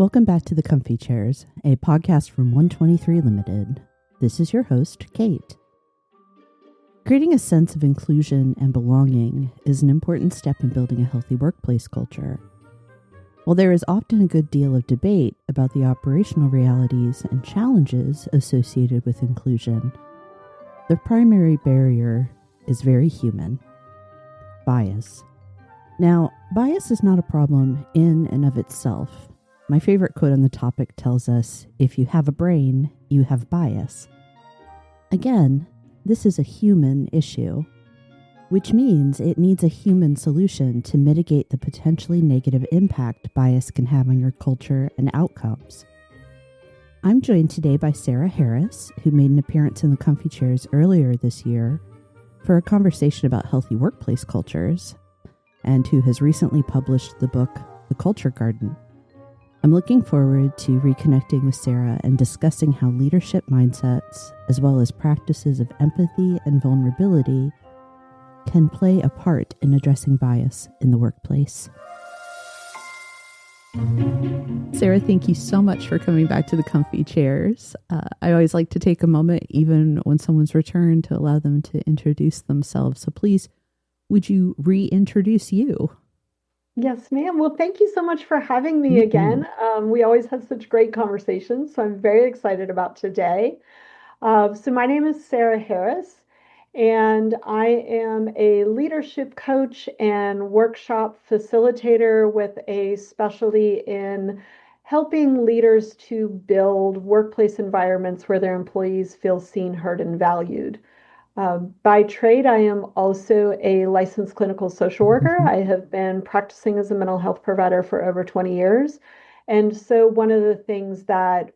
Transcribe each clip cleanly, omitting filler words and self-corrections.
Welcome back to The Comfy Chairs, a podcast from 123 Limited. This is your host, Kate. Creating a sense of inclusion and belonging is an important step in building a healthy workplace culture. While there is often a good deal of debate about the operational realities and challenges associated with inclusion, the primary barrier is very human: bias. Now, bias is not a problem in and of itself. My favorite quote on the topic tells us, if you have a brain, you have bias. Again, this is a human issue, which means it needs a human solution to mitigate the potentially negative impact bias can have on your culture and outcomes. I'm joined today by Sarah Harris, who made an appearance in the Comfy Chairs earlier this year for a conversation about healthy workplace cultures, and who has recently published the book, The Culture Garden. I'm looking forward to reconnecting with Sarah and discussing how leadership mindsets, as well as practices of empathy and vulnerability, can play a part in addressing bias in the workplace. Sarah, thank you so much for coming back to the Comfy Chairs. I always like to take a moment, even when someone's returned, to allow them to introduce themselves. So please, would you reintroduce you? Yes, ma'am. Well, thank you so much for having me again. We always have such great conversations, so I'm very excited about today. So my name is Sarah Harris, and I am a leadership coach and workshop facilitator with a specialty in helping leaders to build workplace environments where their employees feel seen, heard, and valued. By trade, I am also a licensed clinical social worker. I have been practicing as a mental health provider for over 20 years. And so one of the things that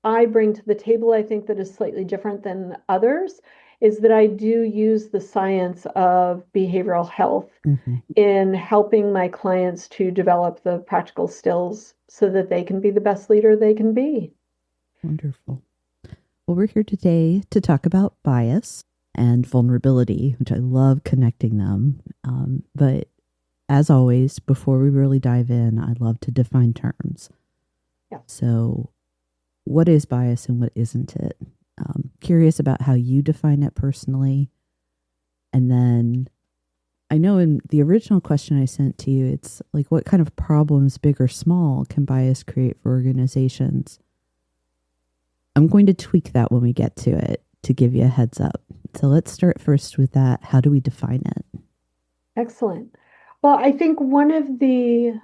I bring to the table, I think that is slightly different than others, is that I do use the science of behavioral health in helping my clients to develop the practical skills so that they can be the best leader they can be. Wonderful. Well, we're here today to talk about bias and vulnerability, which I love connecting them. But as always, before we really dive in, I love to define terms. Yeah. So what is bias and what isn't it? Curious about how you define it personally. And then I know in the original question I sent to you, it's like, what kind of problems, big or small, can bias create for organizations? I'm going to tweak that when we get to it to give you a heads up. So let's start first with that. How do we define it? Excellent. Well, I think one of the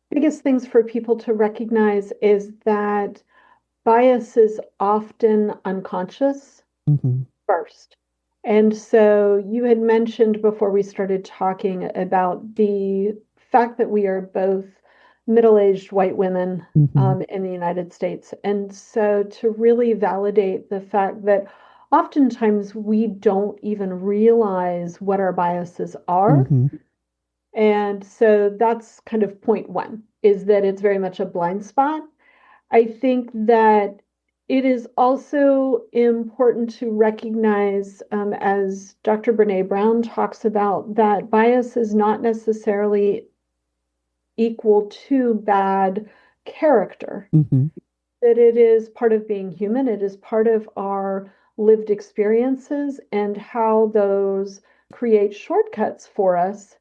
biggest things for people to recognize is that bias is often unconscious first. And so you had mentioned before we started talking about the fact that we are both middle-aged white women in the United States. And so to really validate the fact that oftentimes we don't even realize what our biases are. And so that's kind of point one, is that it's very much a blind spot. I think that it is also important to recognize, as Dr. Brene Brown talks about, that bias is not necessarily equal to bad character. That it is part of being human. It is part of our lived experiences and how those create shortcuts for us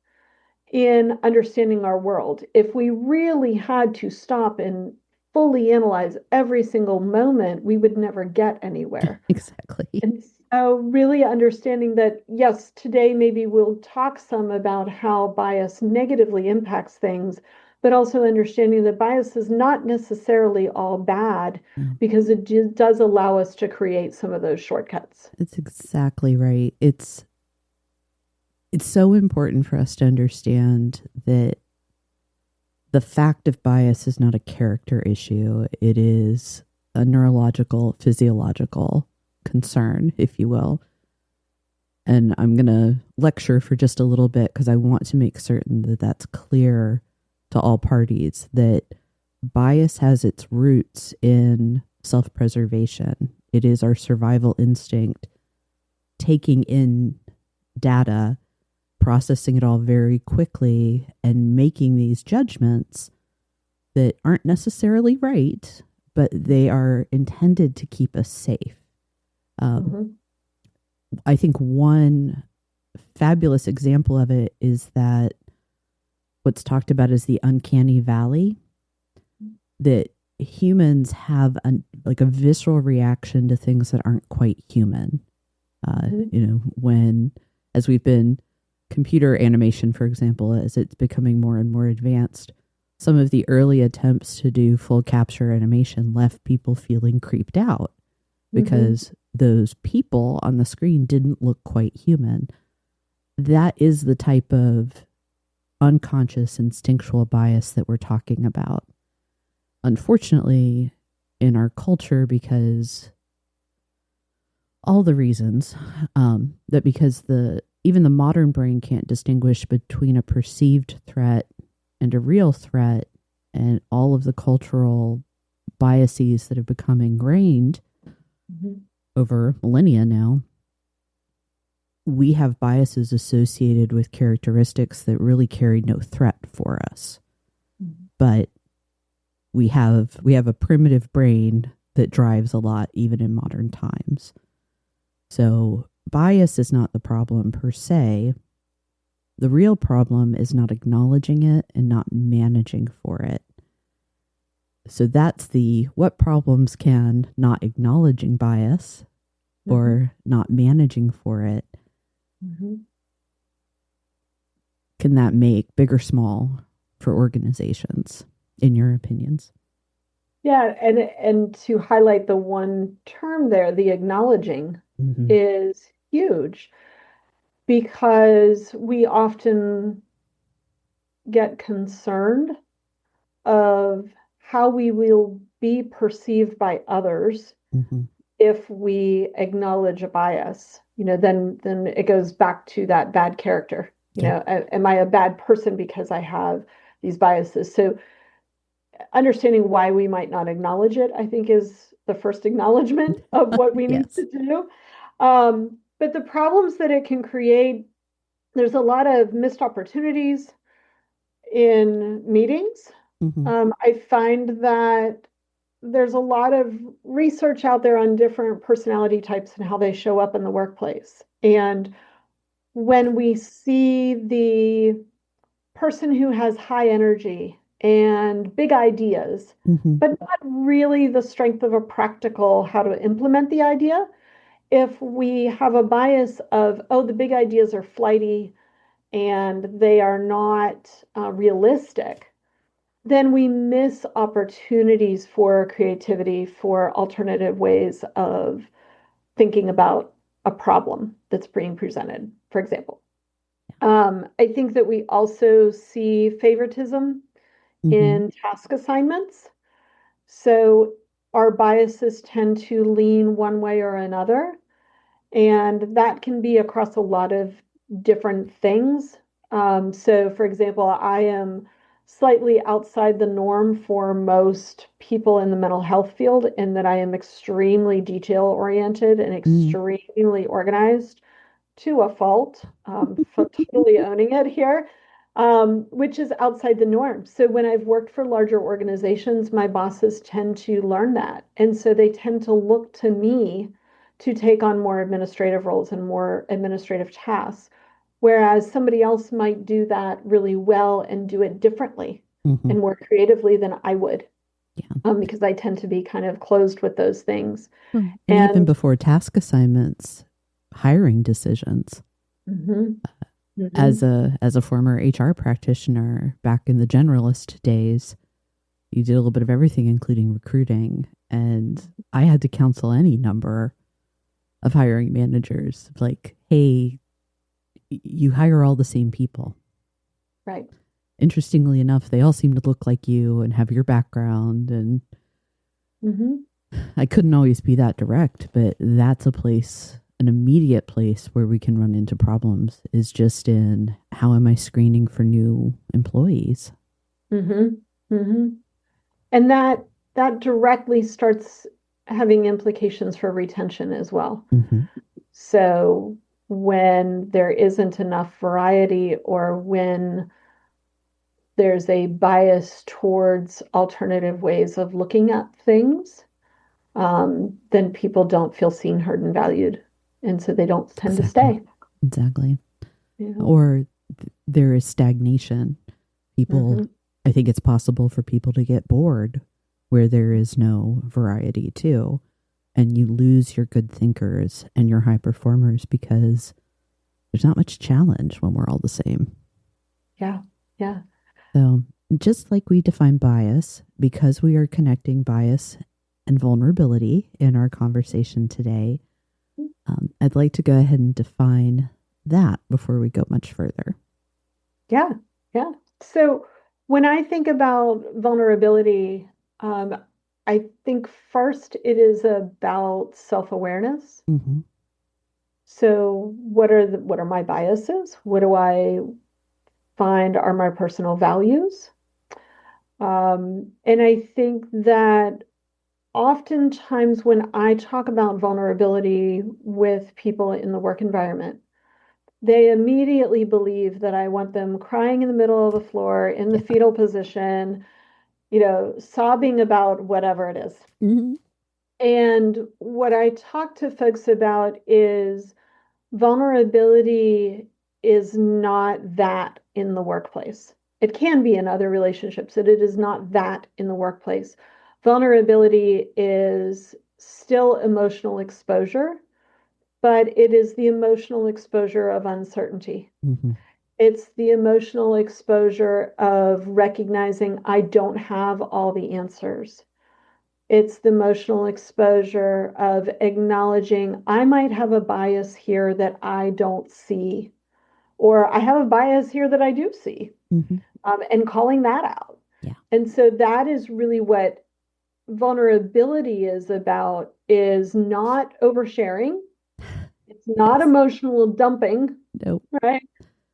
in understanding our world. If we really had to stop and fully analyze every single moment, we would never get anywhere. Exactly. And so really understanding that, yes, today maybe we'll talk some about how bias negatively impacts things, but also understanding that bias is not necessarily all bad because it does allow us to create some of those shortcuts. That's exactly right. It's so important for us to understand that the fact of bias is not a character issue. It is a neurological, physiological concern, if you will. And I'm going to lecture for just a little bit because I want to make certain that that's clear to all parties, that bias has its roots in self-preservation. It is our survival instinct taking in data, processing it all very quickly, and making these judgments that aren't necessarily right, but they are intended to keep us safe. Mm-hmm. I think one fabulous example of it is that what's talked about as the uncanny valley, that humans have like a visceral reaction to things that aren't quite human. When, as we've been computer animation, for example, as it's becoming more and more advanced, some of the early attempts to do full capture animation left people feeling creeped out because those people on the screen didn't look quite human. That is the type of unconscious instinctual bias that we're talking about. Unfortunately, in our culture, because all the reasons that because even the modern brain can't distinguish between a perceived threat and a real threat, and all of the cultural biases that have become ingrained over millennia now, we have biases associated with characteristics that really carry no threat for us. But we have a primitive brain that drives a lot even in modern times. So bias is not the problem per se. The real problem is not acknowledging it and not managing for it. So that's what problems can not acknowledging bias or not managing for it, can that make big or small for organizations, in your opinions? Yeah, and to highlight the one term there, the acknowledging is huge, because we often get concerned of how we will be perceived by others if we acknowledge a bias. Then it goes back to that bad character. Am I a bad person because I have these biases? So understanding why we might not acknowledge it, I think, is the first acknowledgement of what we need to do. But the problems that it can create, there's a lot of missed opportunities in meetings. I find that there's a lot of research out there on different personality types and how they show up in the workplace. And when we see the person who has high energy and big ideas, but not really the strength of a practical how to implement the idea, if we have a bias of, oh, the big ideas are flighty and they are not realistic, then we miss opportunities for creativity, for alternative ways of thinking about a problem that's being presented, for example. I think that we also see favoritism in task assignments. So our biases tend to lean one way or another, and that can be across a lot of different things. So, for example, I am slightly outside the norm for most people in the mental health field in that I am extremely detail oriented and extremely organized to a fault, for totally owning it here, which is outside the norm. So when I've worked for larger organizations, my bosses tend to learn that. And so they tend to look to me to take on more administrative roles and more administrative tasks, whereas somebody else might do that really well and do it differently and more creatively than I would. Because I tend to be kind of closed with those things. And even before task assignments, hiring decisions. As a former HR practitioner back in the generalist days, you did a little bit of everything, including recruiting. And I had to counsel any number of hiring managers, like, hey, you hire all the same people. Right. Interestingly enough, they all seem to look like you and have your background. And I couldn't always be that direct, but that's a place, an immediate place where we can run into problems, is just in how am I screening for new employees? And that directly starts having implications for retention as well. So when there isn't enough variety, or when there's a bias towards alternative ways of looking at things, then people don't feel seen, heard, and valued. And so they don't tend to Exactly. stay. Exactly. Yeah. Or there is stagnation. People, Mm-hmm. I think it's possible for people to get bored where there is no variety too. And you lose your good thinkers and your high performers because there's not much challenge when we're all the same. Yeah. Yeah. So, just like we define bias, because we are connecting bias and vulnerability in our conversation today, I'd like to go ahead and define that before we go much further. Yeah. Yeah. So when I think about vulnerability, um, I think first it is about self-awareness. Mm-hmm. So what are my biases? What do I find are my personal values? And I think that oftentimes when I talk about vulnerability with people in the work environment, they immediately believe that I want them crying in the middle of the floor in the Yeah. fetal position, sobbing about whatever it is. Mm-hmm. And what I talk to folks about is vulnerability is not that in the workplace. It can be in other relationships, but it is not that in the workplace. Vulnerability is still emotional exposure, but it is the emotional exposure of uncertainty. Mm-hmm. It's the emotional exposure of recognizing I don't have all the answers. It's the emotional exposure of acknowledging I might have a bias here that I don't see, or I have a bias here that I do see, Mm-hmm. and calling that out. Yeah. And so that is really what vulnerability is about, is not oversharing. It's not Yes. emotional dumping, Nope. right?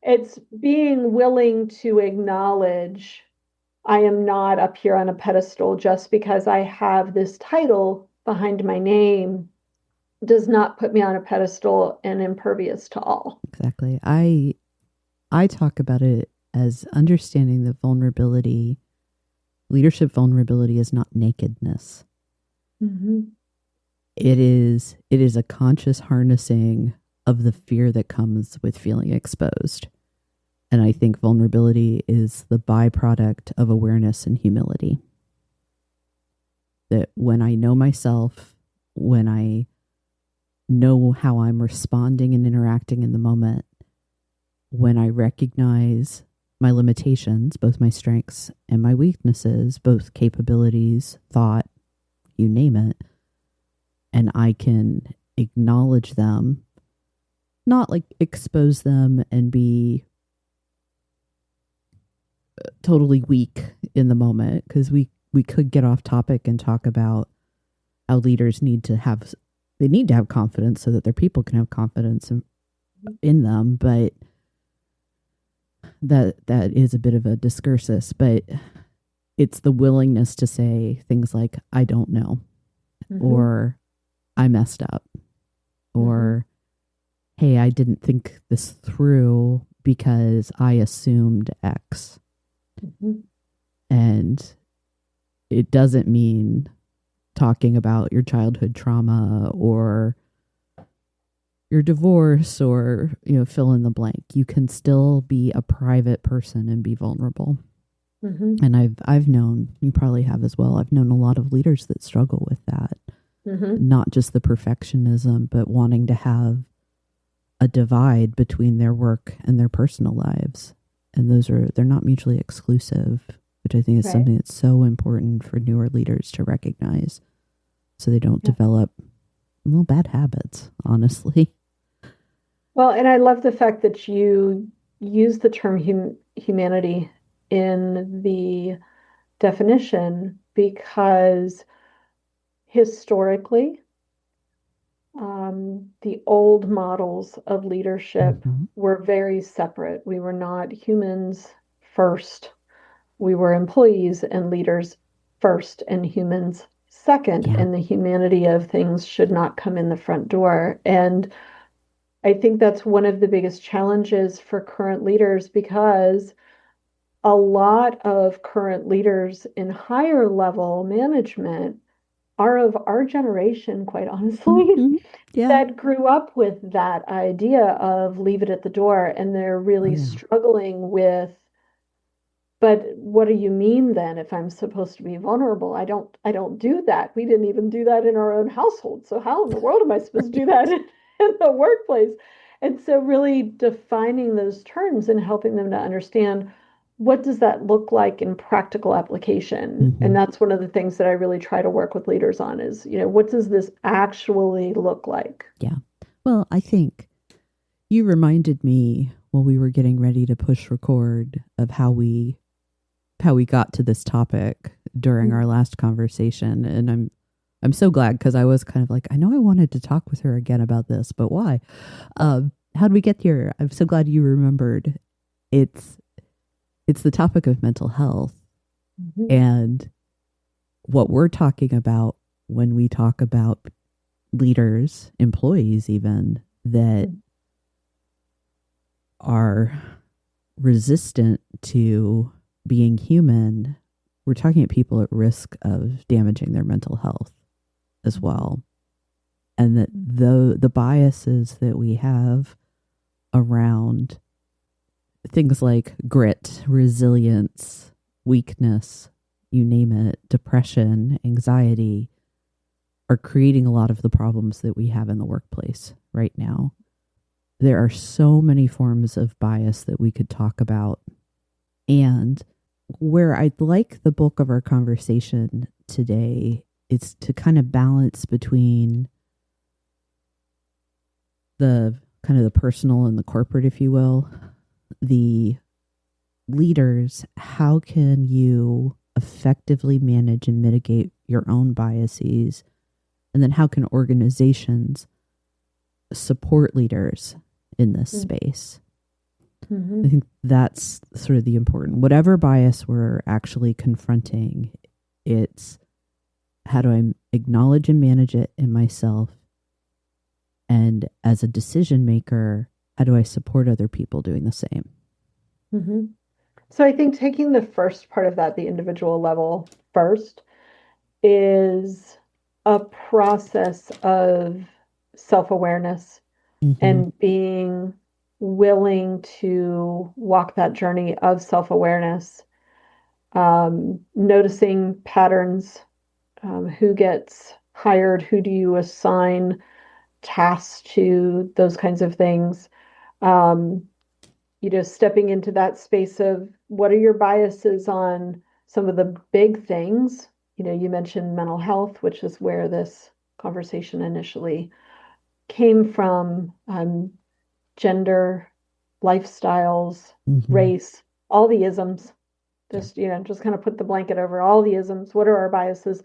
It's being willing to acknowledge I am not up here on a pedestal just because I have this title behind my name does not put me on a pedestal and impervious to all. Exactly. I talk about it as understanding that vulnerability, leadership vulnerability is not nakedness. Mm-hmm. It is a conscious harnessing of the fear that comes with feeling exposed. And I think vulnerability is the byproduct of awareness and humility. That when I know myself, when I know how I'm responding and interacting in the moment, when I recognize my limitations, both my strengths and my weaknesses, both capabilities, thought, you name it, and I can acknowledge them, not like expose them and be totally weak in the moment, because we could get off topic and talk about how leaders need to have confidence so that their people can have confidence in them, but that is a bit of a discursus. But it's the willingness to say things like I don't know, Mm-hmm. or I messed up, or hey, I didn't think this through because I assumed X. Mm-hmm. And it doesn't mean talking about your childhood trauma or your divorce or, fill in the blank. You can still be a private person and be vulnerable. Mm-hmm. And I've known, you probably have as well, I've known a lot of leaders that struggle with that. Mm-hmm. Not just the perfectionism, but wanting to have a divide between their work and their personal lives. And they're not mutually exclusive, which I think is something that's so important for newer leaders to recognize so they don't develop, bad habits, honestly. Well, and I love the fact that you use the term humanity in the definition, because historically, the old models of leadership Mm-hmm. were very separate. We were not humans first. We were employees and leaders first, and humans second. Yeah. And the humanity of things should not come in the front door. And I think that's one of the biggest challenges for current leaders, because a lot of current leaders in higher level management are of our generation, quite honestly, Hmm. Yeah. that grew up with that idea of leave it at the door, and they're Oh, really yeah. struggling with, but what do you mean then if I'm supposed to be vulnerable? I don't do that. We didn't even do that in our own household. So how in the world am I supposed to do that in the workplace? And so really defining those terms and helping them to understand what does that look like in practical application. And Hmm. that's one of the things that I really try to work with leaders on is, what does this actually look like? Yeah. Well, I think you reminded me while we were getting ready to push record of how we got to this topic during our last conversation, and I'm so glad because I was kind of like, I know I wanted to talk with her again about this, but why? How did we get here? I'm so glad you remembered. It's it's the topic of mental health Mhm. and what we're talking about when we talk about leaders, employees even that are resistant to being human. We're talking about people at risk of damaging their mental health as well. And that the biases that we have around things like grit, resilience, weakness, you name it, depression, anxiety, are creating a lot of the problems that we have in the workplace right now. There are so many forms of bias that we could talk about. And where I'd like the bulk of our conversation today is to kind of balance between the kind of the personal and the corporate, if you will. The leaders, how can you effectively manage and mitigate your own biases? And then how can organizations support leaders in this space? I Mhm. think that's sort of the important, whatever bias we're actually confronting, it's how do I acknowledge and manage it in myself? And as a decision maker, how do I support other people doing the same? Mhm. So I think taking the first part of that, the individual level first, is a process of self-awareness Mm-hmm. and being willing to walk that journey of self-awareness, noticing patterns, who gets hired, who do you assign tasks to, those kinds of things. Um, Stepping into that space of what are your biases on some of the big things. You mentioned mental health, which is where this conversation initially came from, gender, lifestyles, Mm-hmm. race, all the isms. Yeah. Just kind of put the blanket over all the isms. What are our biases?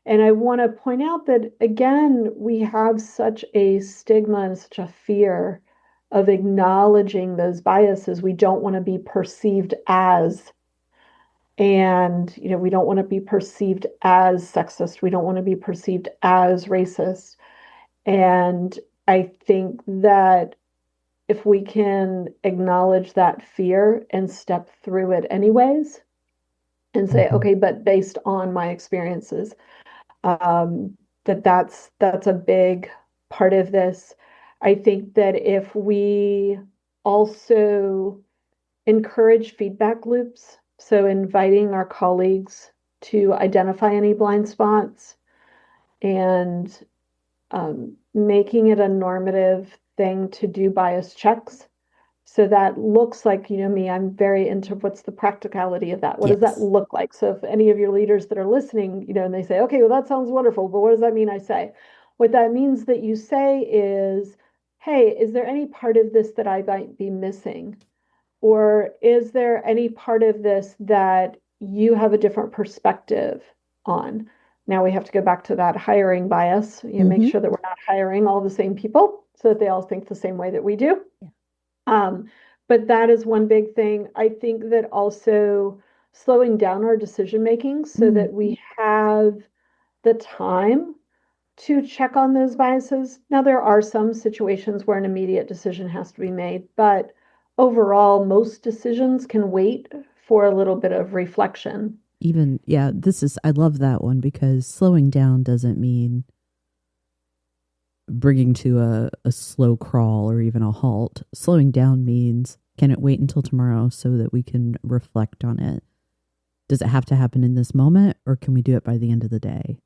And I want to point out that, again, we have such a stigma and such a fear of acknowledging those biases. We don't want to be perceived as, and, we don't want to be perceived as sexist. We don't want to be perceived as racist. And I think that if we can acknowledge that fear and step through it anyways and say, Mm-hmm. okay, but based on my experiences, um, that's a big part of this. I think that if we also encourage feedback loops, so inviting our colleagues to identify any blind spots and making it a normative thing to do bias checks. So that looks like, me, I'm very into what's the practicality of that? What does that Yes. look like? So if any of your leaders that are listening, and they say, okay, well, that sounds wonderful, but what does that mean I say? What that means that you say is, hey, is there any part of this that I might be missing? Or is there any part of this that you have a different perspective on? Now we have to go back to that hiring bias, make Mm-hmm. sure that we're not hiring all the same people so that they all think the same way that we do. Yeah. Um, but that is one big thing. I think that also slowing down our decision making so Mm. that we have the time to check on those biases. Now, there are some situations where an immediate decision has to be made, but overall, most decisions can wait for a little bit of reflection. Even, yeah, I love that one, because slowing down doesn't mean bringing to a slow crawl or even a halt. Slowing down means, can it wait until tomorrow so that we can reflect on it? Does it have to happen in this moment, or can we do it by the end of the day?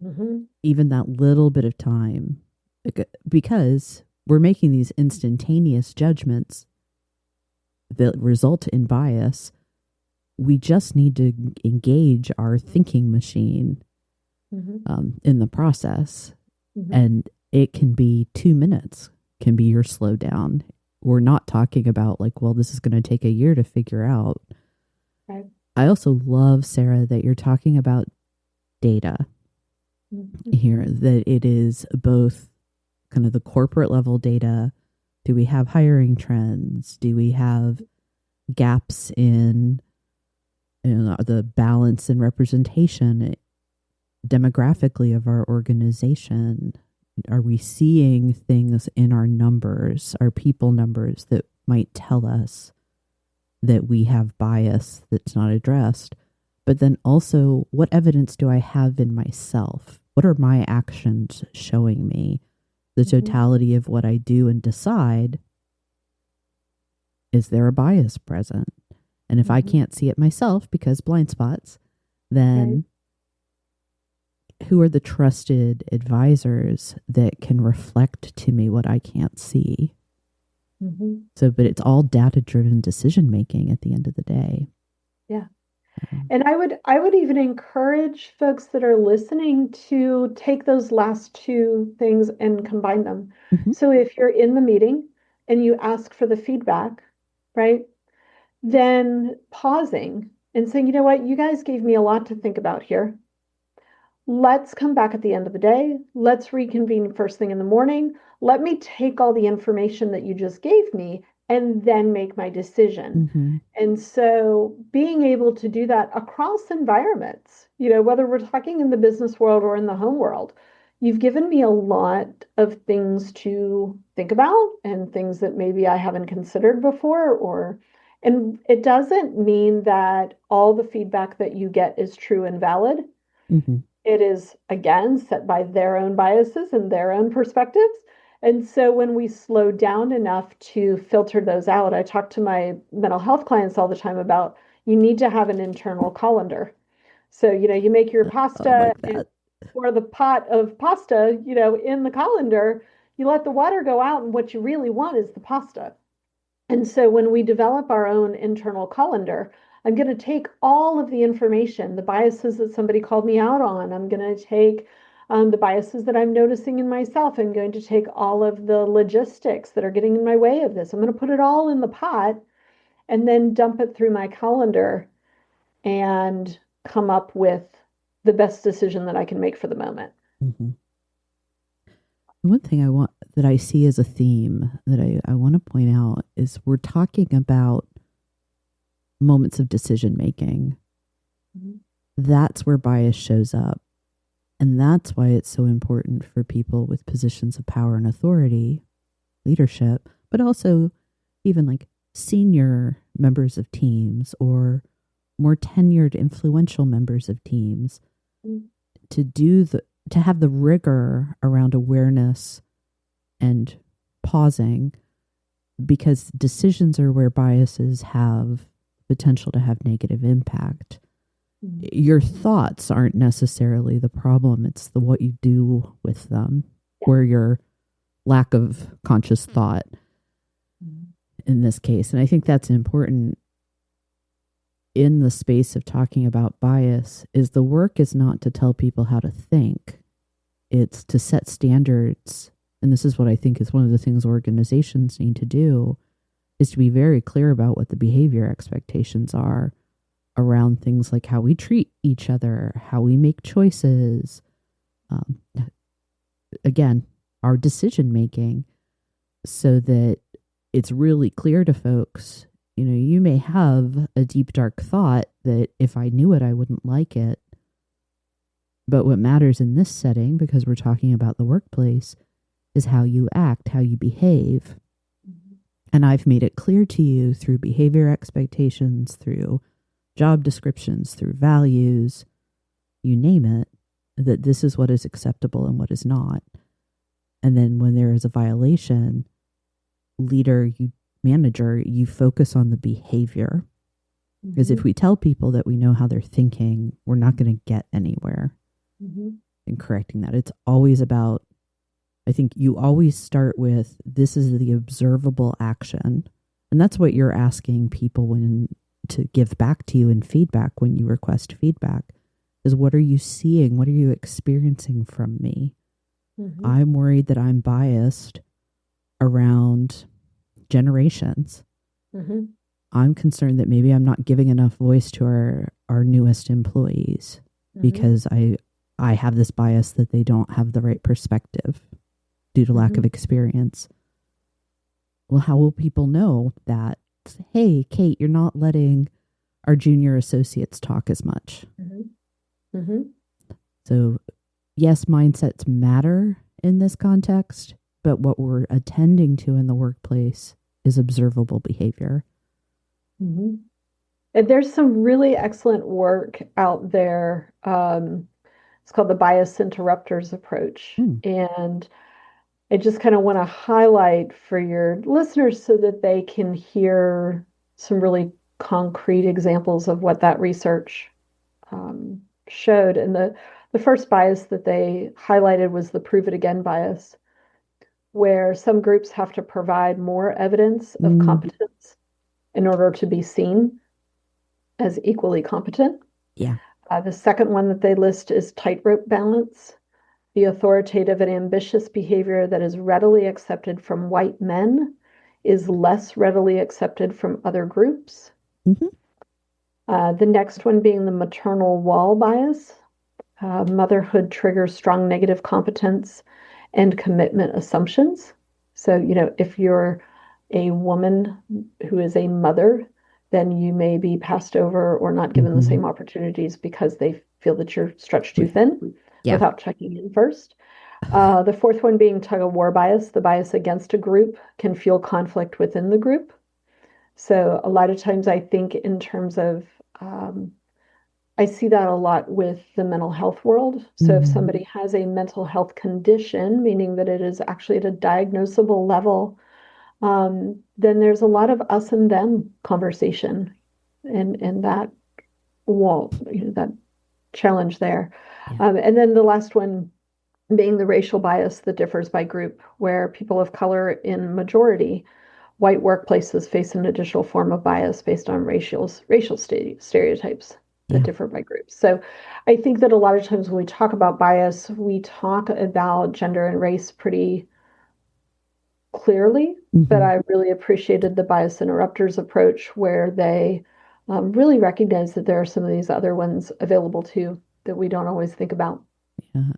Mm-hmm. Even that little bit of time, because we're making these instantaneous judgments that result in bias. We just need to engage our thinking machine in the process. Mm-hmm. And it can be 2 minutes, can be your slowdown. We're not talking about like, well, this is going to take a year to figure out. Right. I also love, Sarah, that you're talking about data here, that it is both kind of the corporate level data. Do we have hiring trends? Do we have gaps in the balance and representation demographically of our organization? Are we seeing things in our numbers, our people numbers, that might tell us that we have bias that's not addressed? But then also, what evidence do I have in myself? What are my actions showing me? The totality of what I do and decide, is there a bias present? And if I can't see it myself because blind spots, then who are the trusted advisors that can reflect to me what I can't see? So, but it's all data-driven decision making at the end of the day. Yeah. And I would even encourage folks that are listening to take those last two things and combine them. So if you're in the meeting and you ask for the feedback, right? Then pausing and saying, you know what, you guys gave me a lot to think about here. Let's come back at the end of the day. Let's reconvene first thing in the morning. Let me take all the information that you just gave me and then make my decision. And so being able to do that across environments, whether we're talking in the business world or in the home world, you've given me a lot of things to think about and things that maybe I haven't considered before, and it doesn't mean that all the feedback that you get is true and valid. It is, again, set by their own biases and their own perspectives. And so when we slow down enough to filter those out, I talk to my mental health clients all the time about, you need to have an internal colander. So, you make your pasta or the pot of pasta, in the colander, you let the water go out, and what you really want is the pasta. And so when we develop our own internal colander, I'm going to take all of the information, the biases that somebody called me out on. I'm going to take the biases that I'm noticing in myself. I'm going to take all of the logistics that are getting in my way of this. I'm going to put it all in the pot and then dump it through my colander and come up with the best decision that I can make for the moment. One thing that I see as a theme that I want to point out is we're talking about moments of decision making. That's where bias shows up. And that's why it's so important for people with positions of power and authority, leadership, but also even like senior members of teams or more tenured, influential members of teams to have the rigor around awareness and pausing, because decisions are where biases have potential to have negative impact. Your thoughts aren't necessarily the problem. It's what you do with them, or your lack of conscious thought in this case. And I think that's important in the space of talking about bias. Is the work is not to tell people how to think. It's to set standards. And this is what I think is one of the things organizations need to do, is to be very clear about what the behavior expectations are around things like how we treat each other, how we make choices. Again, our decision making, so that it's really clear to folks. You may have a deep, dark thought that if I knew it, I wouldn't like it. But what matters in this setting, because we're talking about the workplace, is how you act, how you behave. And I've made it clear to you through behavior expectations, through job descriptions, through values, you name it, that this is what is acceptable and what is not. And then when there is a violation, manager, you focus on the behavior. Because if we tell people that we know how they're thinking, we're not going to get anywhere in correcting that. It's always about, I think you always start with, this is the observable action. And that's what you're asking people to give back to you in feedback when you request feedback, is what are you seeing? What are you experiencing from me? I'm worried that I'm biased around generations. I'm concerned that maybe I'm not giving enough voice to our newest employees because I have this bias that they don't have the right perspective due to lack of experience. Well, how will people know that, hey, Kate, you're not letting our junior associates talk as much? So, yes, mindsets matter in this context, but what we're attending to in the workplace is observable behavior. And there's some really excellent work out there. It's called the bias interrupters approach. And I just kind of want to highlight for your listeners so that they can hear some really concrete examples of what that research showed. And the first bias that they highlighted was the prove it again bias, where some groups have to provide more evidence of competence in order to be seen as equally competent. The second one that they list is tightrope balance, the authoritative and ambitious behavior that is readily accepted from white men is less readily accepted from other groups. The next one being the maternal wall bias. Motherhood triggers strong negative competence and commitment assumptions. So, if you're a woman who is a mother, then you may be passed over or not given the same opportunities because they feel that you're stretched too thin without checking in first. The fourth one being tug of war bias. The bias against a group can fuel conflict within the group. So a lot of times I think in terms of, I see that a lot with the mental health world. So if somebody has a mental health condition, meaning that it is actually at a diagnosable level, then there's a lot of us and them conversation and that wall, that challenge there. And then the last one being the racial bias that differs by group, where people of color in majority, white workplaces face an additional form of bias based on racial stereotypes that differ by groups. So I think that a lot of times when we talk about bias, we talk about gender and race pretty clearly, but I really appreciated the bias interrupters approach where they really recognize that there are some of these other ones available too that we don't always think about.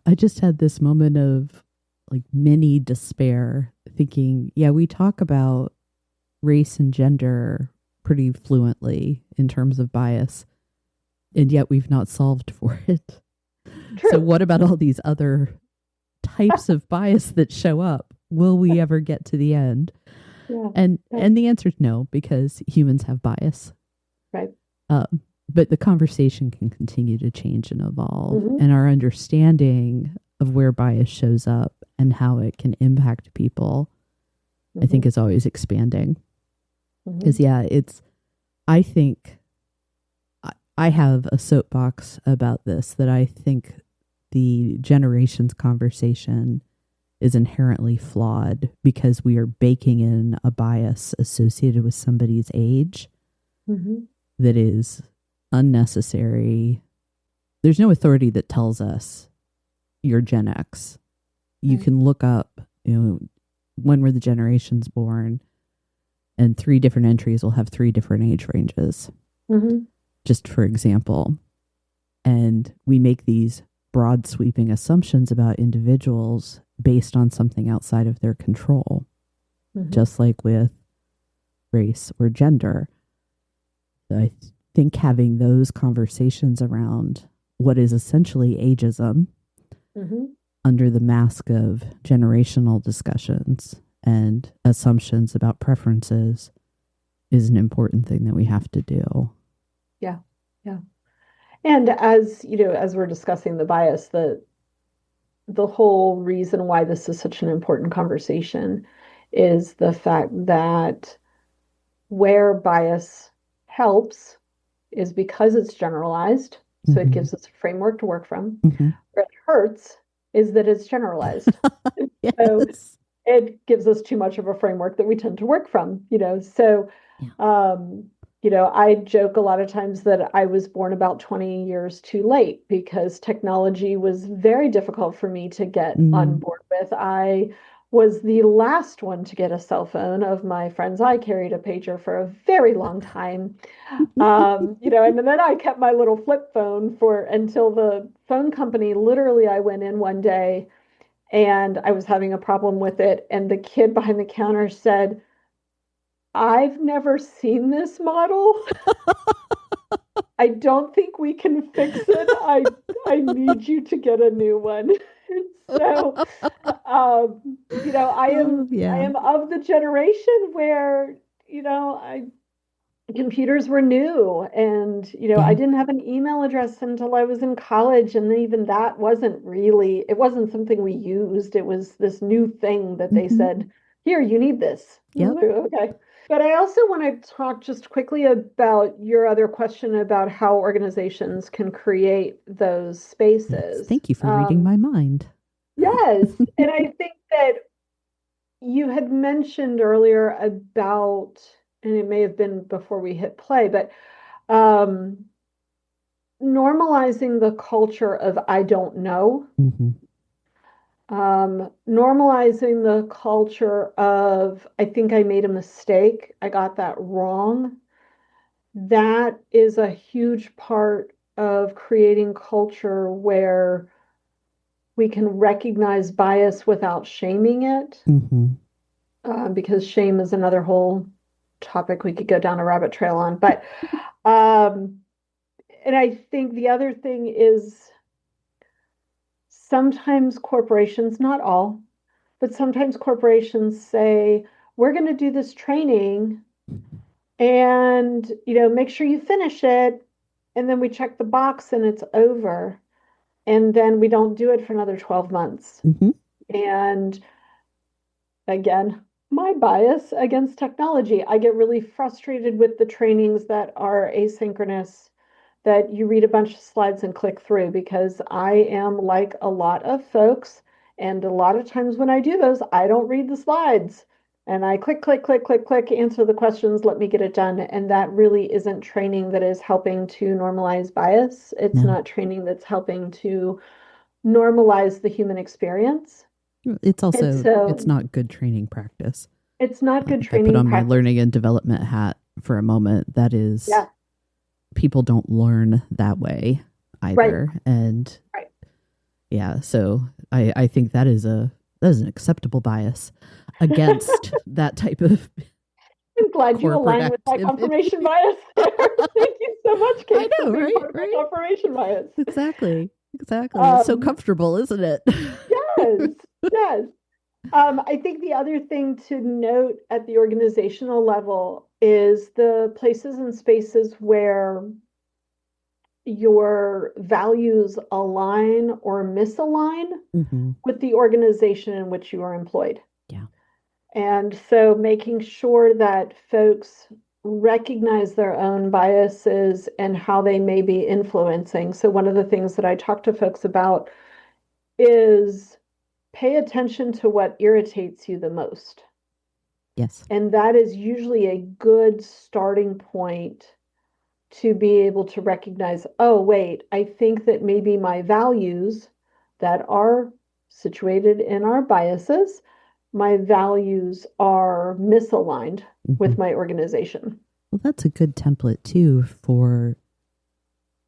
I just had this moment of like mini despair thinking, we talk about race and gender pretty fluently in terms of bias, and yet we've not solved for it. True. So what about all these other types of bias that show up? Will we ever get to the end? And the answer is no, because humans have bias. Right. But the conversation can continue to change and evolve. And our understanding of where bias shows up and how it can impact people, I think is always expanding. Because I think I have a soapbox about this, that I think the generations conversation is inherently flawed because we are baking in a bias associated with somebody's age that is unnecessary. There's no authority that tells us you're Gen X. You can look up, when were the generations born, and 3 different entries will have 3 different age ranges, just for example. And we make these broad sweeping assumptions about individuals based on something outside of their control, just like with race or gender. So I think having those conversations around what is essentially ageism under the mask of generational discussions and assumptions about preferences is an important thing that we have to do. Yeah. And as you know, as we're discussing the bias, the whole reason why this is such an important conversation is the fact that where bias helps is because it's generalized, so it Mm-hmm. gives us a framework to work from. Mm-hmm. Where it hurts is that it's generalized. So Yes. it gives us too much of a framework that we tend to work from, you know. So, Yeah. um, I joke a lot of times that I was born about 20 years too late because technology was very difficult for me to get on Mm. board with. I was the last one to get a cell phone of my friends. I carried a pager for a very long time. And then I kept my little flip phone for until the phone company, literally, I went in one day and I was having a problem with it. And the kid behind the counter said, I've never seen this model. I don't think we can fix it. I need you to get a new one. So, Oh, I yeah. am of the generation where, I computers were new and I Yeah. didn't have an email address until I was in college, and even that wasn't something we used. It was this new thing that they Mm-hmm. said, here, you need this. I was Yep. like, okay. But I also want to talk just quickly about your other question about how organizations can create those Yes. spaces. Thank you for reading my mind. Yes, and I think that you had mentioned earlier about, and it may have been before we hit play, but um, normalizing the culture of I don't know, Mm-hmm. normalizing the culture of I think I made a mistake, I got that wrong. That is a huge part of creating culture where we can recognize bias without shaming it, Mm-hmm. because shame is another whole topic we could go down a rabbit trail on. But um, and I think the other thing is sometimes corporations, not all, but sometimes corporations say, we're going to do this training and, make sure you finish it. And then we check the box and it's over. And then we don't do it for another 12 months. Mm-hmm. And again, my bias against technology. I get really frustrated with the trainings that are asynchronous, that you read a bunch of slides and click through, because I am like a lot of folks. And a lot of times when I do those, I don't read the slides. And I click, click, click, click, click, answer the questions, let me get it done. And that really isn't training that is helping to normalize bias. It's No. not training that's helping to normalize the human experience. It's And also, it's so not good training practice. it's not good If I put training on my practice. learning and development hat for a moment, that is, Yeah, people don't learn that way right, either. And right. yeah, so I think that is an acceptable bias against that type of I'm glad you corporate align with my activity. confirmation bias there. Thank you so much, I Kate, for know, being right? part of my Right? confirmation bias. Exactly. Exactly. It's so Um, comfortable, isn't it? yes, yes. I think the other thing to note at the organizational level is the places and spaces where your values align or misalign Hmm. with the organization in which you are employed. Yeah. And so making sure that folks recognize their own biases and how they may be influencing. So, one of the things that I talk to folks about is pay attention to what irritates you the most. Yes. And that is usually a good starting point to be able to recognize, oh, wait, I think that maybe my values that are situated in our biases, my values are misaligned Hmm. with my organization. Well, that's a good template too for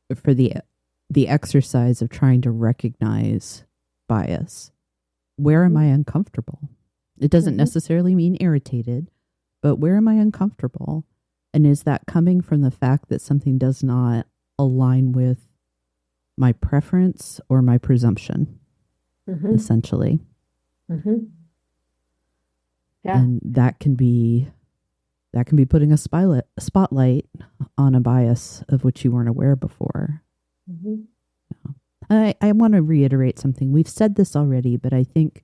the exercise of trying to recognize bias. Where am Mm-hmm. I uncomfortable? It doesn't Mm-hmm. necessarily mean irritated, but where am I uncomfortable? And is that coming from the fact that something does not align with my preference or my presumption, Mm-hmm. essentially? Mm-hmm. Yeah. And that can be that can be putting a spotlight on a bias of which you weren't aware before. Mm-hmm. I want to reiterate something. We've said this already, but I think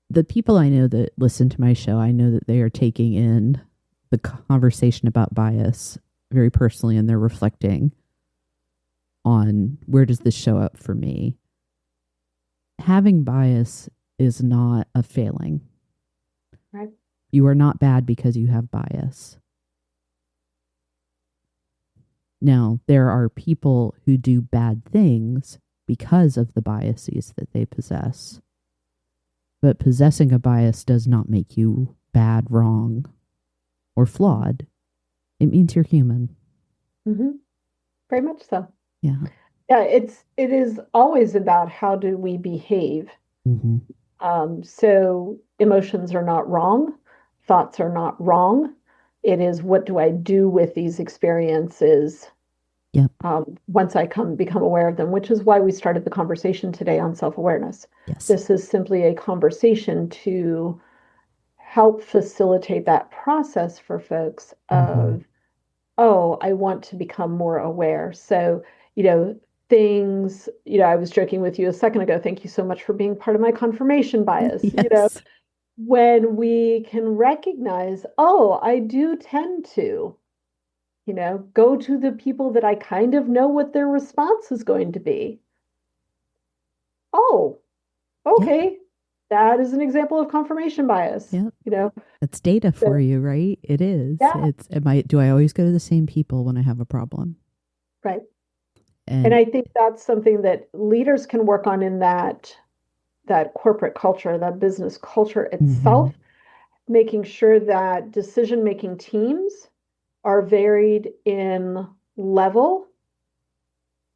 the people I know that listen to my show, I know that they are taking in the conversation about bias very personally, and they're reflecting on, where does this show up for me? Having bias is not a failing. Right. You are not bad because you have bias. Now, there are people who do bad things because of the biases that they possess. But possessing a bias does not make you bad, wrong, or flawed. It means you're human. Mm-hmm. Very much so. Yeah. Yeah, it is always about how do we behave. Mm-hmm. So emotions are not wrong, thoughts are not wrong. It is, what do I do with these experiences? Yep. Once I become aware of them, which is why we started the conversation today on self-awareness. Yes. This is simply a conversation to help facilitate that process for folks of, oh, I want to become more aware. So, things, I was joking with you a second ago. Thank you so much for being part of my confirmation bias. Yes. When we can recognize, oh, I do tend to, go to the people that I kind of know what their response is going to be. Oh, Yep. okay. That is an example of confirmation bias. Yep. It's data for you, right? It is. Yeah. Do I always go to the same people when I have a problem? Right. And And I think that's something that leaders can work on in that corporate culture, that business culture itself, making sure that decision-making teams are varied in level.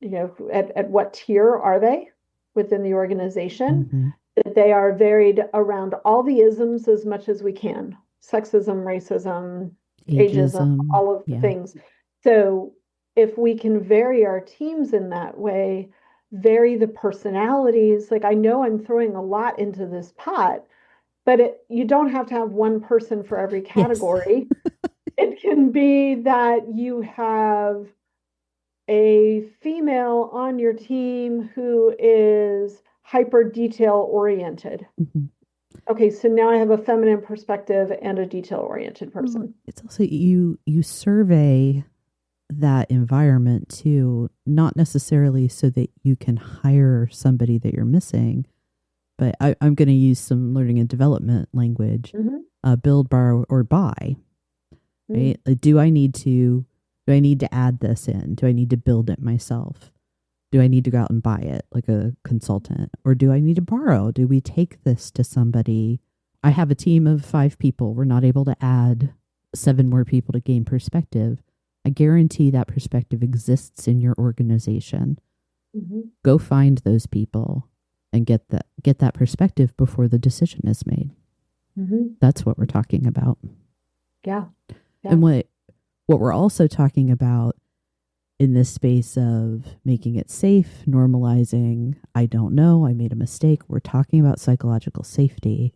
At what tier are they within the organization? That they are varied around all the isms as much as we can: sexism, racism, ageism, ageism. all of the Yeah. things. So if we can vary our teams in that way, vary the personalities, like, I know I'm throwing a lot into this pot, but you don't have to have one person for every Yes. category. It can be that you have a female on your team who is hyper detail oriented. Okay, so now I have a feminine perspective and a detail oriented person. Well, it's also you survey that environment too, not necessarily so that you can hire somebody that you're missing, but I'm going to use some learning and development language. Build, borrow, or buy. Right? Do I need to add this in? Do I need to build it myself? Do I need to go out and buy it like a consultant? Or do I need to borrow? Do we take this to somebody? I have a team of 5 people. We're not able to add 7 more people to gain perspective. I guarantee that perspective exists in your organization. Go find those people and get that perspective before the decision is made. That's what we're talking about. Yeah. And what we're also talking about in this space of making it safe, normalizing, I don't know, I made a mistake. We're talking about psychological safety.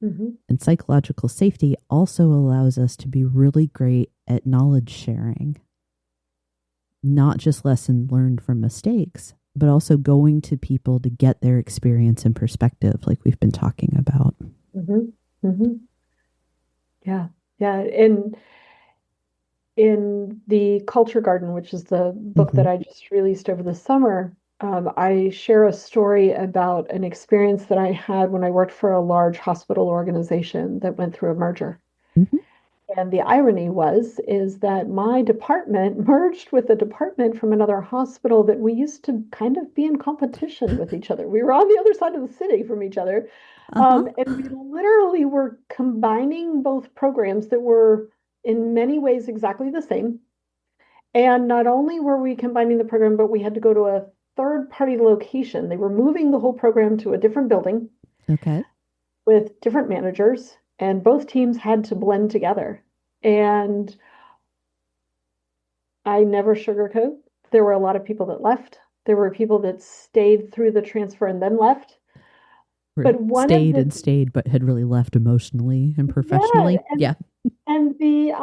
And psychological safety also allows us to be really great at knowledge sharing. Not just lesson learned from mistakes, but also going to people to get their experience and perspective, like we've been talking about. Yeah. Yeah. And in the Culture Garden, which is the book that I just released over the summer, I share a story about an experience that I had when I worked for a large hospital organization that went through a merger. And the irony is that my department merged with a department from another hospital that we used to kind of be in competition with each other. We were on the other side of the city from each other. And we literally were combining both programs that were in many ways exactly the same. And not only were we combining the program, but we had to go to a third-party location. They were moving the whole program to a different building. Okay. With different managers, and both teams had to blend together. And I never sugarcoat. There were a lot of people that left. There were people that stayed through the transfer and then left. Or But one of stayed the and stayed, but had really left emotionally and yeah, professionally. Yeah. and the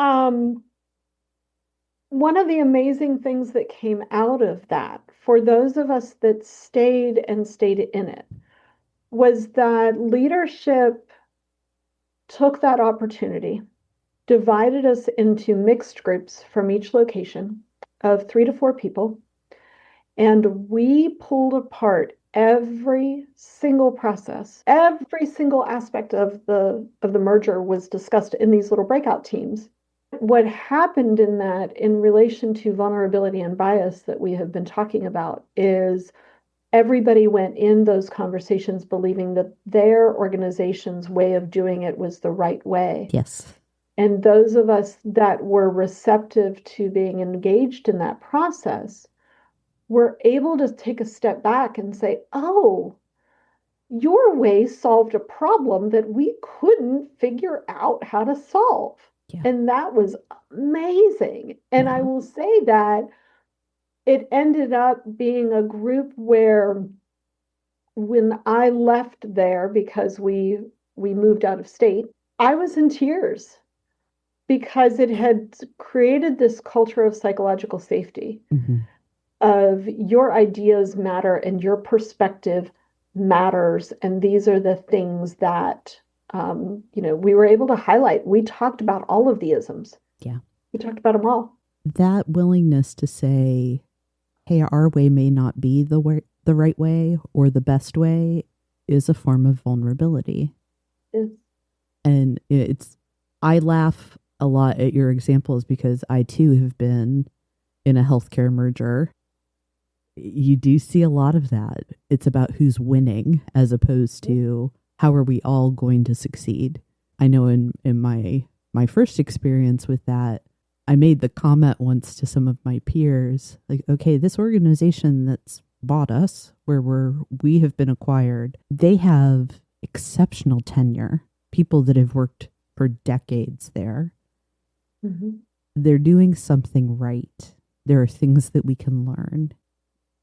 one of the amazing things that came out of that for those of us that stayed and stayed in it was that leadership took that opportunity, divided us into mixed groups from each location of 3 to 4 people, and we pulled apart every single process. Every single aspect of the merger was discussed in these little breakout teams. What happened in that, in relation to vulnerability and bias that we have been talking about, is everybody went in those conversations believing that their organization's way of doing it was the right way. Yes. And those of us that were receptive to being engaged in that process were able to take a step back and say, oh, your way solved a problem that we couldn't figure out how to solve. Yeah. And that was amazing. And I Yeah. will say that it ended up being a group where when I left there because we moved out of state, I was in tears because it had created this culture of psychological safety, Mm-hmm. of your ideas matter and your perspective matters. And these are the things that, we were able to highlight. We talked about all of the isms. Yeah. We talked about them all. That willingness to say, hey, our way may not be the right way or the best way is a form of vulnerability. Yes. And I laugh a lot at your examples because I too have been in a healthcare merger. You do see a lot of that. It's about who's winning as opposed to how are we all going to succeed. I know in my first experience with that, I made the comment once to some of my peers, like, okay, this organization that's bought us, where we have been acquired, they have exceptional tenure, people that have worked for decades there. Mm-hmm. They're doing something right. There are things that we can learn.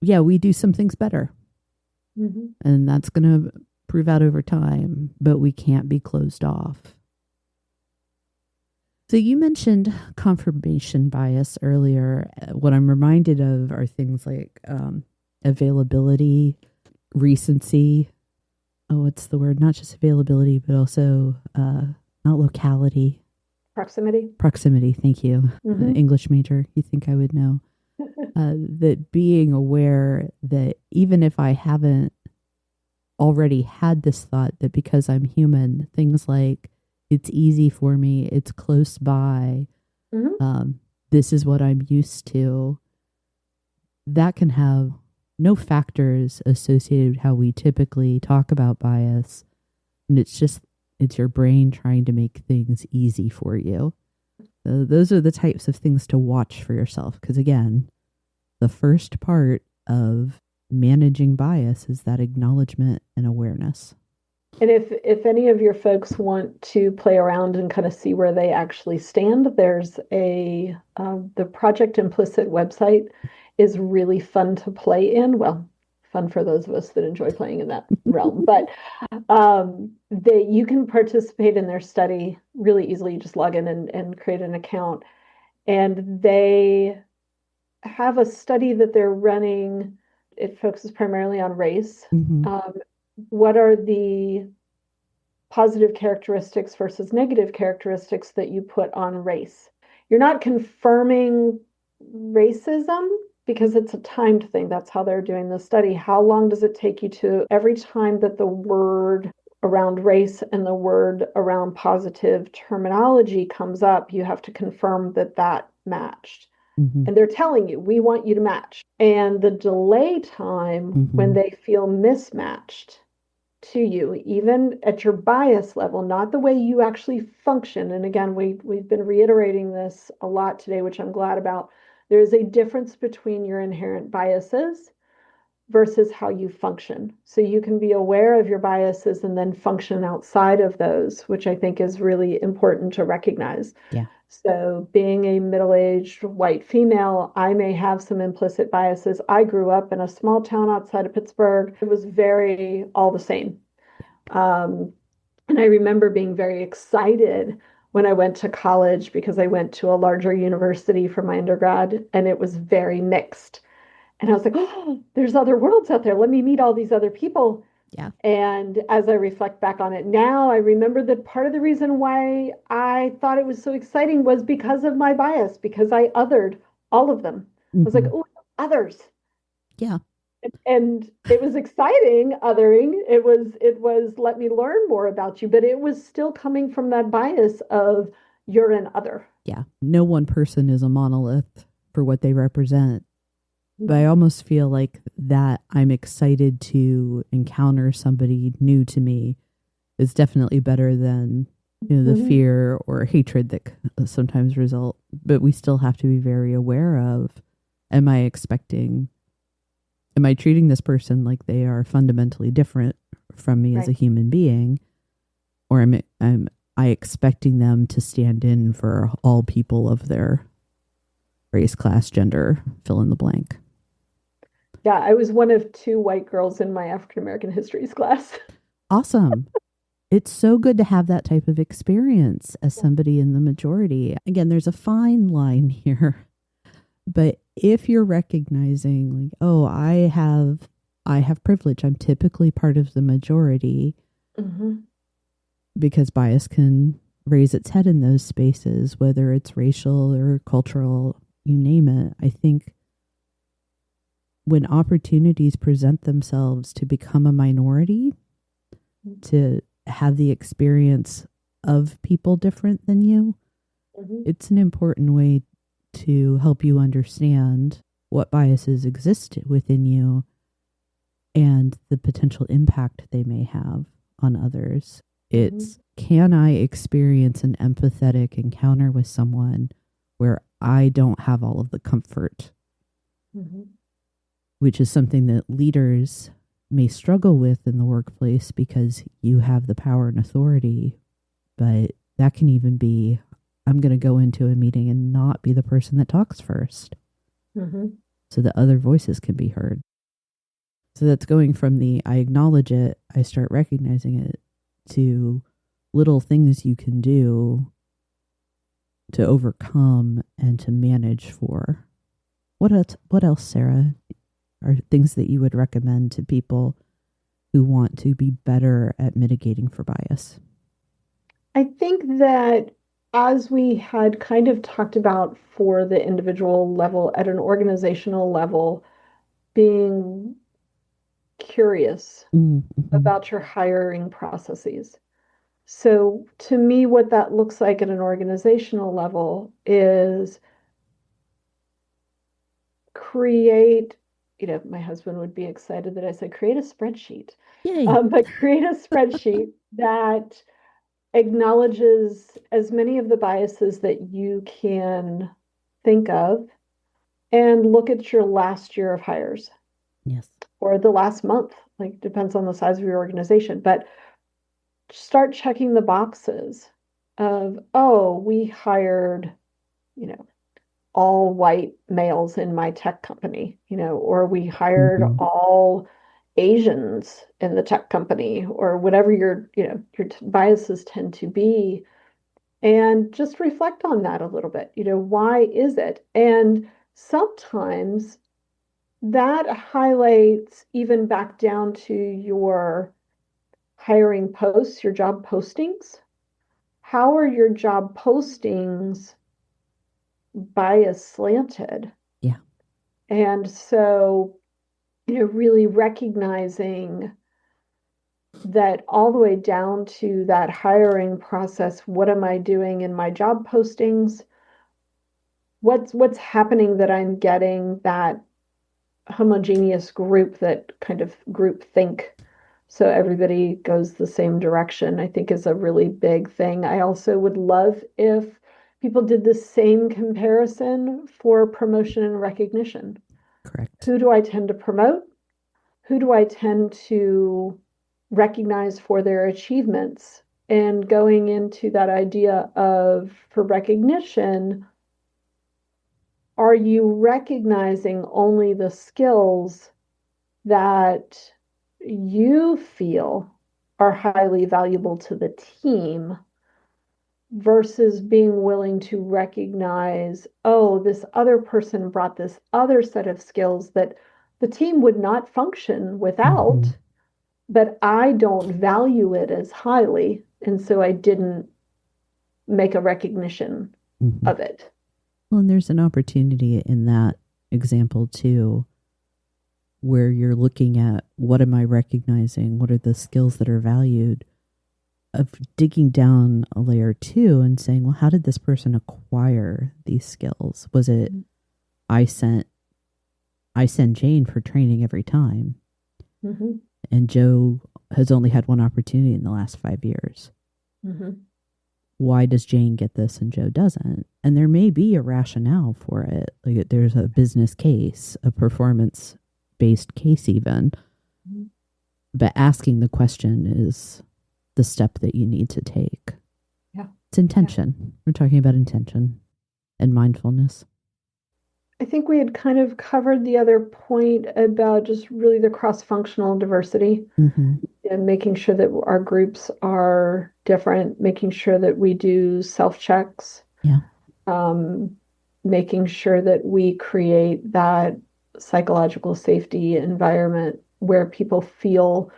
Yeah, we do some things better. Mm-hmm. And that's going to prove out over time, but we can't be closed off. So you mentioned confirmation bias earlier. What I'm reminded of are things like availability, recency. Oh, what's the word? Not just availability, but also not locality. Proximity. Thank you. Mm-hmm. English major. You think I would know. That being aware that even if I haven't already had this thought that because I'm human, things like it's easy for me, it's close by, Mm-hmm. This is what I'm used to, that can have no factors associated with how we typically talk about bias. And it's your brain trying to make things easy for you. So those are the types of things to watch for yourself. Because again, the first part of managing bias is that acknowledgement and awareness. And if any of your folks want to play around and kind of see where they actually stand, there's the Project Implicit website is really fun to play in. Well, fun for those of us that enjoy playing in that realm, but you can participate in their study really easily. You just log in and create an account, and they have a study that they're running. It focuses primarily on race. Mm-hmm. What are the positive characteristics versus negative characteristics that you put on race? You're not confirming racism because it's a timed thing. That's how they're doing the study. How long does it take you to, every time that the word around race and the word around positive terminology comes up, you have to confirm that that matched. Mm-hmm. And they're telling you, we want you to match. And the delay time when they feel mismatched to you, even at your bias level, not the way you actually function. And again, we've been reiterating this a lot today, which I'm glad about. There is a difference between your inherent biases versus how you function. So you can be aware of your biases and then function outside of those, which I think is really important to recognize. Yeah. So being a middle-aged white female, I may have some implicit biases. I grew up in a small town outside of Pittsburgh. It was very all the same. And I remember being very excited when I went to college because I went to a larger university for my undergrad and it was very mixed. And I was like, oh, there's other worlds out there. Let me meet all these other people. Yeah. And as I reflect back on it now, I remember that part of the reason why I thought it was so exciting was because of my bias, because I othered all of them. I was like, Hmm. oh, others. Yeah. And it was exciting othering. It was let me learn more about you, but it was still coming from that bias of you're an other. Yeah. No one person is a monolith for what they represent. But I Mhm. almost feel like that I'm excited to encounter somebody new to me is definitely better than, the Mhm. fear or hatred that sometimes result. But we still have to be very aware of, am I expecting, am I treating this person like they are fundamentally different from me as a Right. human being? Or am I expecting them to stand in for all people of their race, class, gender, fill in the blank? Yeah, I was one of two white girls in my African American histories class. Awesome. It's so good to have that type of experience as somebody in the majority. Again, there's a fine line here, but if you're recognizing like, oh, I have privilege. I'm typically part of the majority Hmm. because bias can raise its head in those spaces, whether it's racial or cultural, you name it. I think when opportunities present themselves to become a minority, to have the experience of people different than you, Hmm. it's an important way to help you understand what biases exist within you and the potential impact they may have on others. Hmm. It's, can I experience an empathetic encounter with someone where I don't have all of the comfort, Hmm. which is something that leaders may struggle with in the workplace because you have the power and authority. But that can even be, I'm going to go into a meeting and not be the person that talks first Hmm. so that other voices can be heard. So that's going from the I acknowledge it, I start recognizing it, to little things you can do to overcome and to manage for. What else, Sarah, are things that you would recommend to people who want to be better at mitigating for bias? I think that as we had kind of talked about for the individual level, at an organizational level, being curious Mm-hmm. about your hiring processes. So, to me, what that looks like at an organizational level is create, my husband would be excited that I said create a spreadsheet, Yay. but create a spreadsheet that acknowledges as many of the biases that you can think of and look at your last year of hires Yes. or the last month, like depends on the size of your organization, but start checking the boxes of, oh, we hired, you know, all white males in my tech company, or we hired Mm-hmm. all Asians in the tech company, or whatever your biases tend to be. And just reflect on that a little bit. Why is it? And sometimes that highlights even back down to your hiring posts, your job postings. How are your job postings bias slanted? Yeah. And so, really recognizing that all the way down to that hiring process, what am I doing in my job postings? What's happening that I'm getting that homogeneous group, that kind of group think, so everybody goes the same direction, I think is a really big thing. I also would love if people did the same comparison for promotion and recognition. Correct. Who do I tend to promote? Who do I tend to recognize for their achievements? And going into that idea of, for recognition, are you recognizing only the skills that you feel are highly valuable to the team versus being willing to recognize, oh, this other person brought this other set of skills that the team would not function Mm-hmm. without, but I don't value it as highly. And so I didn't make a recognition Mm-hmm. of it. Well, and there's an opportunity in that example too, where you're looking at what am I recognizing? What are the skills that are valued? Of digging down a layer too and saying, well, how did this person acquire these skills? Was it I sent I send Jane for training every time, Mm-hmm. and Joe has only had one opportunity in the last 5 years. Mm-hmm. Why does Jane get this and Joe doesn't? And there may be a rationale for it. Like there's a business case, a performance based case even. Mm-hmm. But asking the question is the step that you need to take. Yeah. It's intention. Yeah. We're talking about intention and mindfulness. I think we had kind of covered the other point about just really the cross-functional diversity Mm-hmm. and making sure that our groups are different, making sure that we do self-checks, Yeah. making sure that we create that psychological safety environment where people feel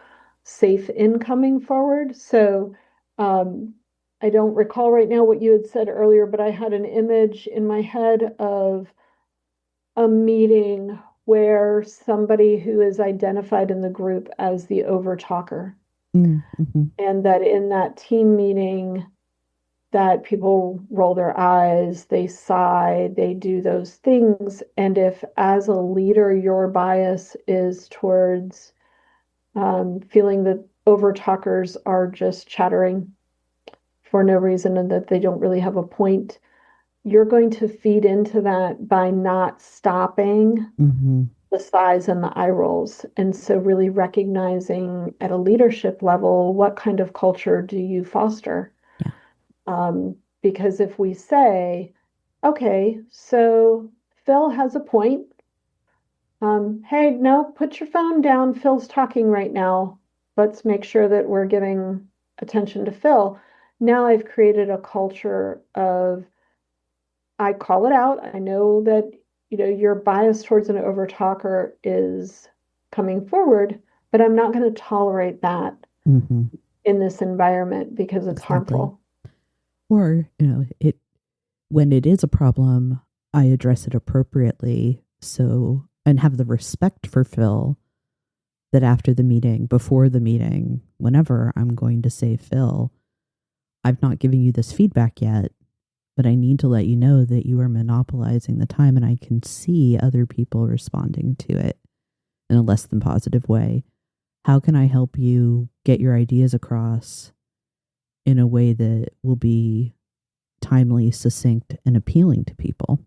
safe in coming forward. So I don't recall right now what you had said earlier, but I had an image in my head of a meeting where somebody who is identified in the group as the over talker, Mm-hmm. and that in that team meeting that people roll their eyes, they sigh, they do those things. And if as a leader your bias is towards feeling that over talkers are just chattering for no reason and that they don't really have a point, you're going to feed into that by not stopping Mm-hmm. the sighs and the eye rolls. And so, really recognizing at a leadership level, what kind of culture do you foster? Yeah. Because if we say, okay, so Phil has a point. Hey, no, put your phone down. Phil's talking right now. Let's make sure that we're giving attention to Phil. Now I've created a culture of I call it out. I know that your bias towards an overtalker is coming forward, but I'm not going to tolerate that Mm-hmm. in this environment because it's Exactly. harmful. Or, it when it is a problem, I address it appropriately. So, and have the respect for Phil that after the meeting, before the meeting, whenever I'm going to say, Phil, I've not given you this feedback yet, but I need to let you know that you are monopolizing the time and I can see other people responding to it in a less than positive way. How can I help you get your ideas across in a way that will be timely, succinct, and appealing to people?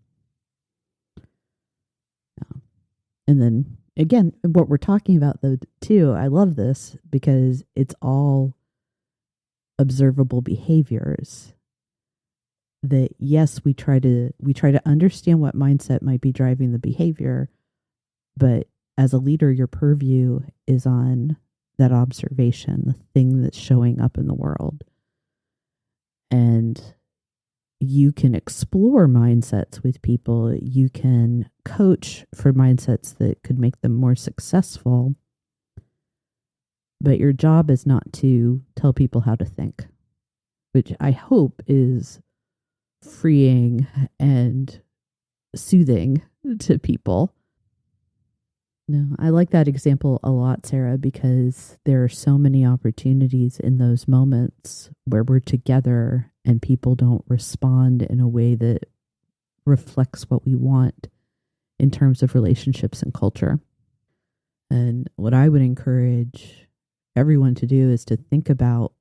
And then again, what we're talking about though too, I love this because it's all observable behaviors that yes, we try to understand what mindset might be driving the behavior, but as a leader, your purview is on that observation, the thing that's showing up in the world. And you can explore mindsets with people. You can coach for mindsets that could make them more successful. But your job is not to tell people how to think, which I hope is freeing and soothing to people. No, I like that example a lot, Sarah, because there are so many opportunities in those moments where we're together and people don't respond in a way that reflects what we want in terms of relationships and culture. And what I would encourage everyone to do is to think about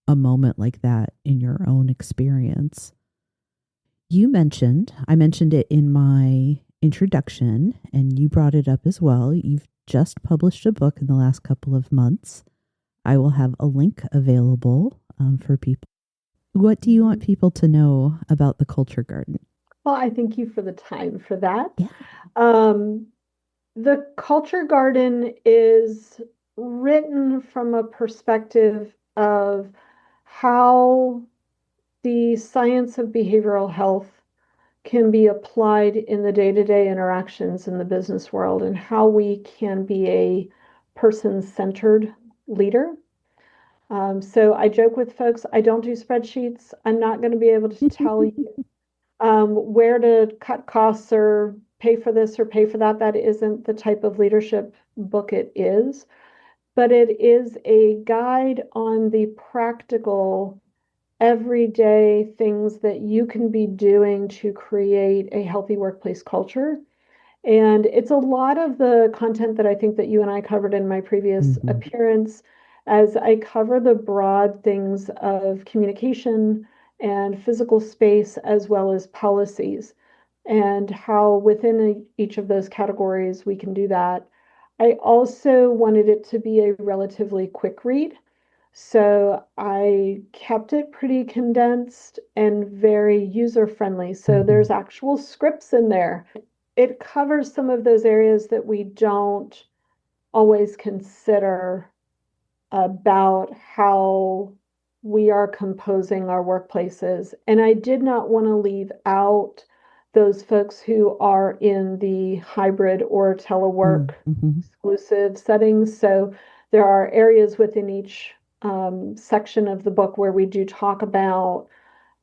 a moment like that in your own experience. I mentioned it in my introduction, and you brought it up as well. You've just published a book in the last couple of months. I will have a link available for people. What do you want people to know about the Culture Garden? Well, I thank you for the time for that. Yeah. The Culture Garden is written from a perspective of how the science of behavioral health can be applied in the day-to-day interactions in the business world and how we can be a person-centered leader. So I joke with folks, I don't do spreadsheets. I'm not going to be able to tell you where to cut costs or pay for this or pay for that. That isn't the type of leadership book it is, but it is a guide on the practical, everyday things that you can be doing to create a healthy workplace culture. And it's a lot of the content that I think that you and I covered in my previous appearance, as I cover the broad things of communication and physical space, as well as policies, and how within each of those categories we can do that. I also wanted it to be a relatively quick read. So I kept it pretty condensed and very user friendly. So there's actual scripts in there. It covers some of those areas that we don't always consider about how we are composing our workplaces. And I did not want to leave out those folks who are in the hybrid or telework exclusive settings. So there are areas within each section of the book where we do talk about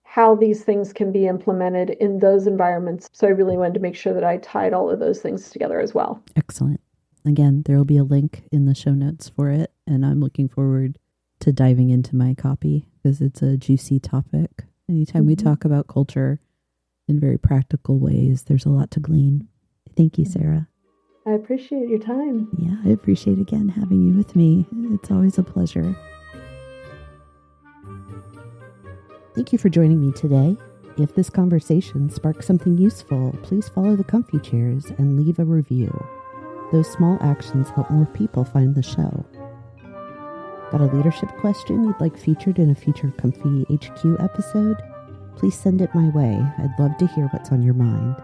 how these things can be implemented in those environments. So I really wanted to make sure that I tied all of those things together as well. Excellent. Again, there will be a link in the show notes for it, and I'm looking forward to diving into my copy because it's a juicy topic. Anytime we talk about culture in very practical ways, there's a lot to glean. Thank you, Sarah. I appreciate your time. Yeah, I appreciate again having you with me. It's always a pleasure. Thank you for joining me today. If this conversation sparks something useful, please follow the Comfy Chairs and leave a review. Those small actions help more people find the show. Got a leadership question you'd like featured in a future Comfy HQ episode? Please send it my way. I'd love to hear what's on your mind.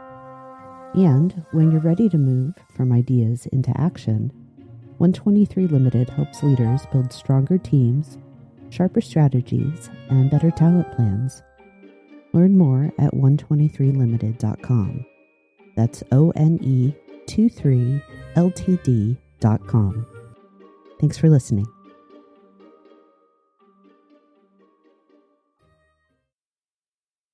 And when you're ready to move from ideas into action, 123 Limited helps leaders build stronger teams, sharper strategies, and better talent plans. Learn more at 123limited.com. That's ONE23ltd.com. Thanks for listening.